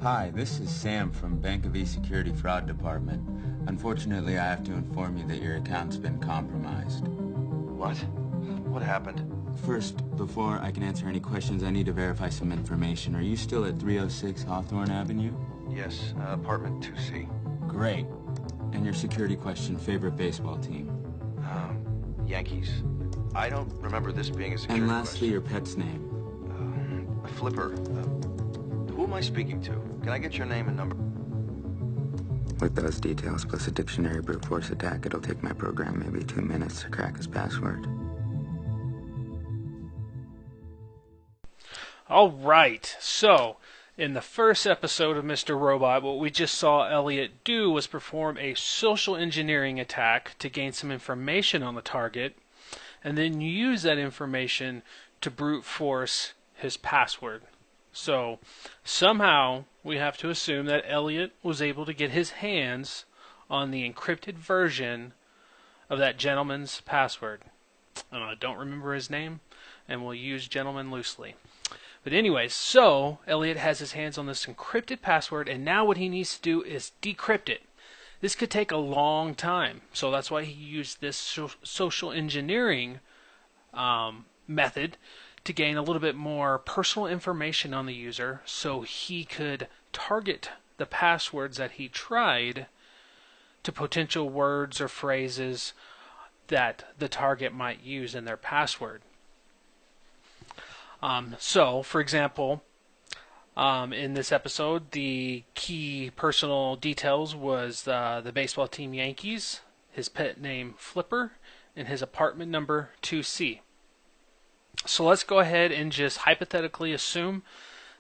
Hi, this is Sam from Bank of East Security Fraud Department. Unfortunately, I have to inform you that your account's been compromised. What? What happened? First, before I can answer any questions, I need to verify some information. Are you still at 306 Hawthorne Avenue? Yes, apartment 2C. Great. And your security question, favorite baseball team? Yankees. I don't remember this being a security And lastly, question. your pet's name. Flipper. Who am I speaking to? Can I get your name and number? With those details plus a dictionary brute force attack, it'll take my program maybe 2 minutes to crack his password. Alright, so in the first episode of Mr. Robot, what we just saw Elliot do was perform a social engineering attack to gain some information on the target, and then use that information to brute force his password. So somehow we have to assume that Elliot was able to get his hands on the encrypted version of that gentleman's password. I don't remember his name, and we'll use gentleman loosely. But anyways, so Elliot has his hands on this encrypted password, and now what he needs to do is decrypt it. This could take a long time, so that's why he used this social engineering method to gain a little bit more personal information on the user, so he could target the passwords that he tried to potential words or phrases that the target might use in their password. So, for example, in this episode, the key personal details was the baseball team Yankees, his pet name Flipper, and his apartment number 2C. So let's go ahead and just hypothetically assume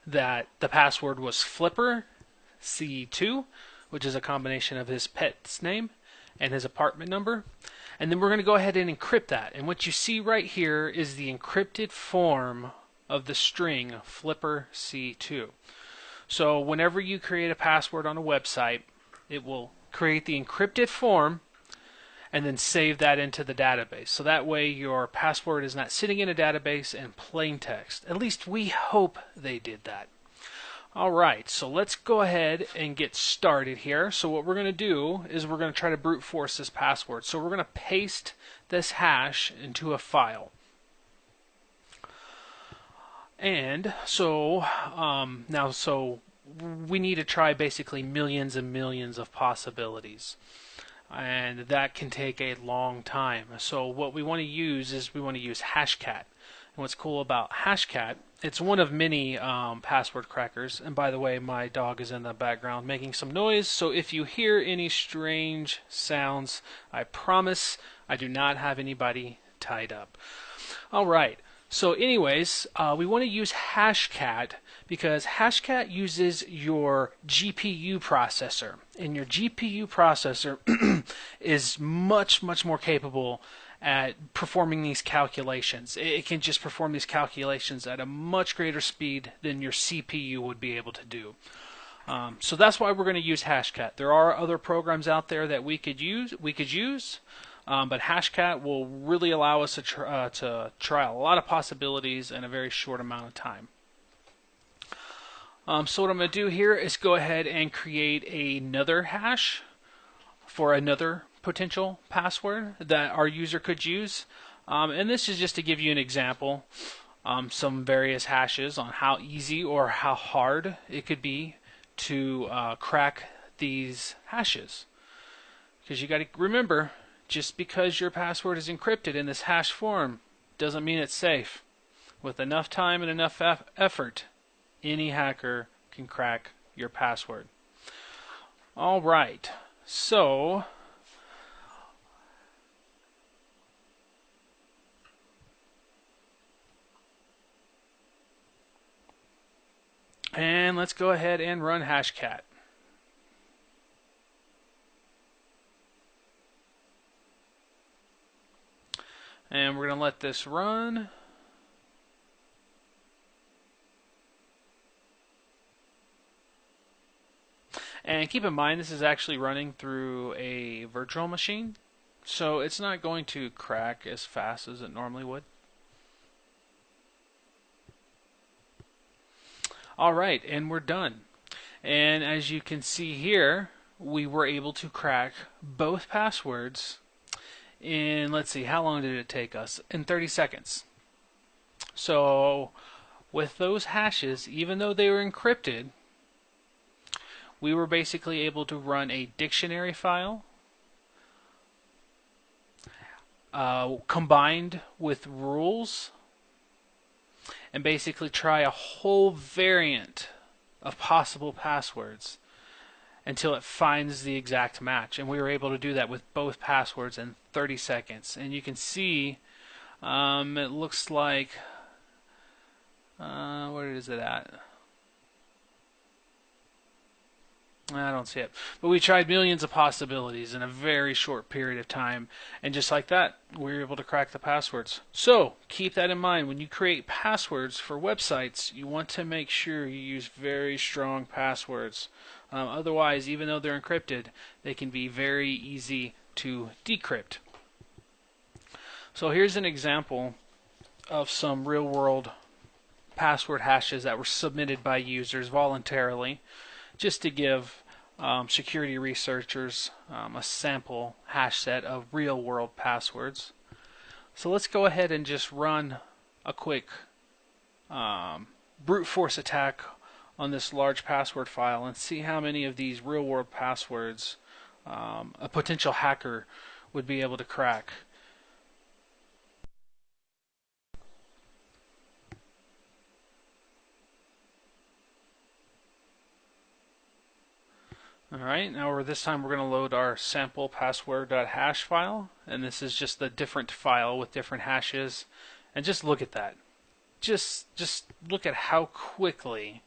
that the password was Flipper C2, which is a combination of his pet's name and his apartment number. And then we're going to go ahead and encrypt that. And what you see right here is the encrypted form of the string Flipper C2. So whenever you create a password on a website, it will create the encrypted form and then save that into the database. So that way your password is not sitting in a database in plain text. At least we hope they did that. Alright, so let's go ahead and get started here. So what we're going to do is we're going to try to brute force this password. So we're going to paste this hash into a file. And so so we need to try basically millions and millions of possibilities, and that can take a long time. So what we want to use is Hashcat. And what's cool about Hashcat, it's one of many password crackers. And by the way, my dog is in the background making some noise, so if you hear any strange sounds, I promise I do not have anybody tied up. Alright. So anyways, we want to use Hashcat because Hashcat uses your GPU processor. And your GPU processor is much more capable at performing these calculations. It can just perform these calculations at a much greater speed than your CPU would be able to do. So that's why we're going to use Hashcat. There are other programs out there that we could use. But Hashcat will really allow us to try a lot of possibilities in a very short amount of time. So what I'm going to do here is go ahead and create another hash for another potential password that our user could use. And this is just to give you an example, some various hashes on how easy or how hard it could be to crack these hashes. Because you got to remember, just because your password is encrypted in this hash form doesn't mean it's safe. With enough time and enough effort, any hacker can crack your password. Alright, so and let's go ahead and run Hashcat. And we're going to let this run. And keep in mind, this is actually running through a virtual machine, so it's not going to crack as fast as it normally would. Alright, and we're done. And as you can see here, we were able to crack both passwords in, let's see, how long did it take us? In 30 seconds. So with those hashes, even though they were encrypted, we were basically able to run a dictionary file combined with rules and basically try a whole variant of possible passwords until it finds the exact match. And we were able to do that with both passwords in 30 seconds. And you can see it looks like where is it at? I don't see it. But we tried millions of possibilities in a very short period of time. And just like that, we were able to crack the passwords. So keep that in mind. When you create passwords for websites, you want to make sure you use very strong passwords. Otherwise, even though they're encrypted, they can be very easy to decrypt. So here's an example of some real-world password hashes that were submitted by users voluntarily, just to give security researchers a sample hash set of real-world passwords. So let's go ahead and just run a quick brute force attack on this large password file and see how many of these real-world passwords a potential hacker would be able to crack. Alright, now this time we're going to load our sample password.hash file, and this is just a different file with different hashes. And just look at that. Just look at how quickly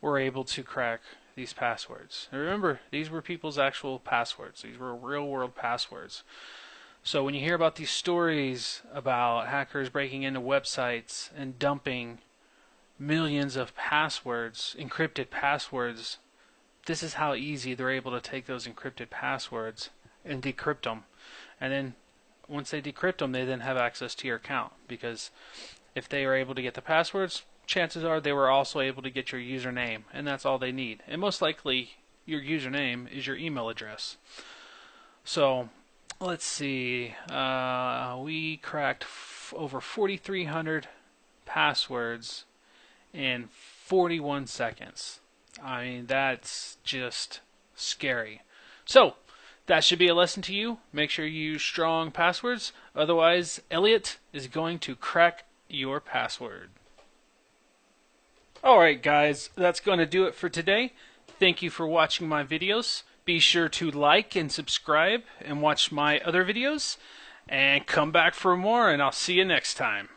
we're able to crack these passwords. And remember, these were people's actual passwords. These were real world passwords. So when you hear about these stories about hackers breaking into websites and dumping millions of passwords, encrypted passwords, this is how easy they're able to take those encrypted passwords and decrypt them. And then once they decrypt them, they then have access to your account. Because if they are able to get the passwords, chances are they were also able to get your username. And that's all they need. And most likely, your username is your email address. So let's see. We cracked over 4,300 passwords in 41 seconds. I mean, that's just scary. So, that should be a lesson to you. Make sure you use strong passwords. Otherwise, Elliot is going to crack your password. Alright guys, that's going to do it for today. Thank you for watching my videos. Be sure to like and subscribe and watch my other videos. And come back for more, and I'll see you next time.